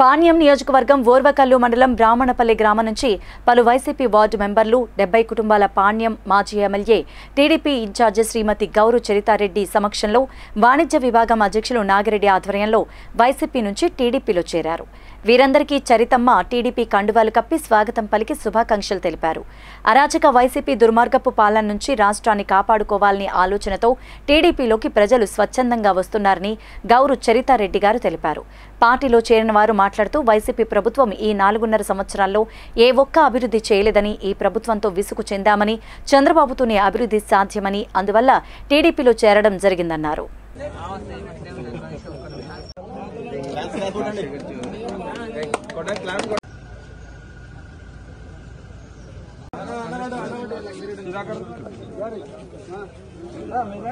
పాణ్యం నియోజకవర్గం ఓర్వకల్లు మండలం బ్రాహ్మణపల్లి గ్రామం నుంచి పలు వైసీపీ వార్డు మెంబర్లు 70 కుటుంబాల పాణ్యం మాజీ ఎమ్మెల్యే టీడీపీ ఇన్ఛార్జి శ్రీమతి గౌరు చరితారెడ్డి సమక్షంలో వాణిజ్య విభాగం అధ్యక్షులు నాగిరెడ్డి ఆధ్వర్యంలో వైసీపీ నుంచి టీడీపీలో చేరారు. వీరందరికీ చరితమ్మ టీడీపీ కండువాలు కప్పి స్వాగతం పలికి శుభాకాంక్షలు తెలిపారు. అరాచక వైసీపీ దుర్మార్గపు పాలన నుంచి రాష్ట్రాన్ని కాపాడుకోవాలని ఆలోచనతో టీడీపీలోకి ప్రజలు స్వచ్ఛందంగా వస్తున్నారని గౌరు చరితారెడ్డి గారు తెలిపారు. పార్టీలో చేరిన వారు మాట్లాడుతూ వైసీపీ ప్రభుత్వం ఈ 4.5 సంవత్సరాల్లో ఏ ఒక్క అభివృద్ధి చేయలేదని, ఈ ప్రభుత్వంతో విసుగు చెందామని, చంద్రబాబుతోనే అభివృద్ధి సాధ్యమని, అందువల్ల టీడీపీలో చేరడం జరిగిందన్నారు.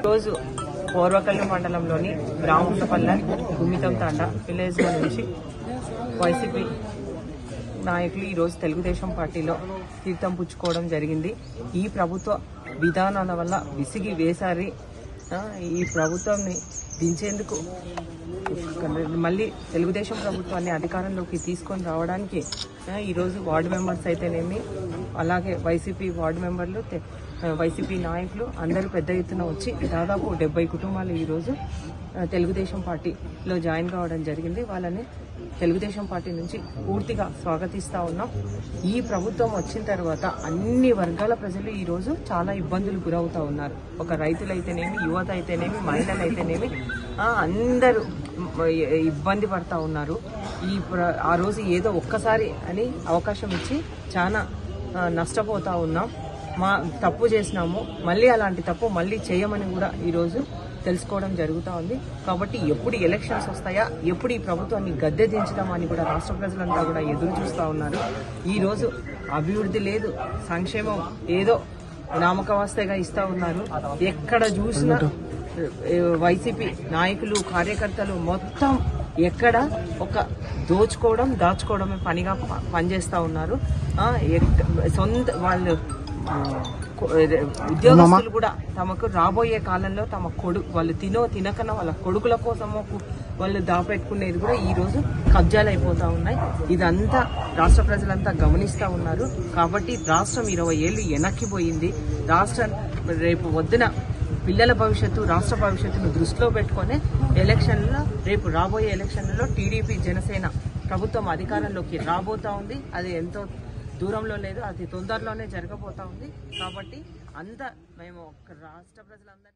రోజు ఓర్వకల్లు మండలంలోని బ్రాహ్మణపల్లి గుమ్మితం తాండా విలేజ్ నుంచి వైసీపీ నాయకులు ఈరోజు తెలుగుదేశం పార్టీలో తీర్థం పుచ్చుకోవడం జరిగింది. ఈ ప్రభుత్వ విధానాల వల్ల విసిగి వేసారి ఈ ప్రభుత్వాన్ని దించేందుకు మళ్ళీ తెలుగుదేశం ప్రభుత్వాన్ని అధికారంలోకి తీసుకొని రావడానికి ఈరోజు వార్డు మెంబర్స్ అయితేనేమి, అలాగే వైసీపీ వార్డు మెంబర్లు, వైసీపీ నాయకులు అందరూ పెద్ద ఎత్తున వచ్చి దాదాపు 70 కుటుంబాలు ఈరోజు తెలుగుదేశం పార్టీలో జాయిన్ కావడం జరిగింది. వాళ్ళని తెలుగుదేశం పార్టీ నుంచి పూర్తిగా స్వాగతిస్తా ఉన్నాం. ఈ ప్రభుత్వం వచ్చిన తర్వాత అన్ని వర్గాల ప్రజలు ఈరోజు చాలా ఇబ్బందులు గురవుతా ఉన్నారు. ఒక రైతులైతేనేమి, యువత అయితేనేమి, మహిళలు అయితేనేమి అందరూ ఇబ్బంది పడతా ఉన్నారు. ఆ రోజు ఏదో ఒక్కసారి అని అవకాశం ఇచ్చి చాలా నష్టపోతా ఉన్నాం. తప్పు చేసినాము, మళ్ళీ అలాంటి తప్పు మళ్ళీ చేయమని కూడా ఈరోజు తెలుసుకోవడం జరుగుతూ ఉంది. కాబట్టి ఎప్పుడు ఎలక్షన్స్ వస్తాయా, ఎప్పుడు ఈ ప్రభుత్వాన్ని గద్దె దించుదామని కూడా రాష్ట్ర ప్రజలంతా కూడా ఎదురు చూస్తూ ఉన్నారు. ఈరోజు అభివృద్ధి లేదు, సంక్షేమం ఏదో నామకవాస్తగా ఇస్తా ఉన్నారు. ఎక్కడ చూసినా వైసీపీ నాయకులు, కార్యకర్తలు మొత్తం ఎక్కడ ఒక దోచుకోవడం, దాచుకోవడమే పనిగా పనిచేస్తా ఉన్నారు. సొంత వాళ్ళు ఉద్యోగస్తులు కూడా తమకు రాబోయే కాలంలో వాళ్ళు తినకన్నా వాళ్ళ కొడుకుల కోసమో వాళ్ళు దాపెట్టుకునేది కూడా ఈ రోజు కబ్జాలు అయిపోతా ఉన్నాయి. ఇదంతా రాష్ట్ర ప్రజలంతా గమనిస్తా ఉన్నారు. కాబట్టి రాష్ట్రం 20 ఏళ్లు వెనక్కిపోయింది. రాష్ట్రం రేపు వద్దున పిల్లల భవిష్యత్తు, రాష్ట్ర భవిష్యత్తును దృష్టిలో పెట్టుకుని రేపు రాబోయే ఎలక్షన్లలో టీడీపీ, జనసేన ప్రభుత్వం అధికారంలోకి రాబోతా ఉంది. అది ఎంతో దూరంలో లేదు, అది తొందరలోనే జరగబోతా ఉంది. కాబట్టి మేము రాష్ట్ర ప్రజలందరినీ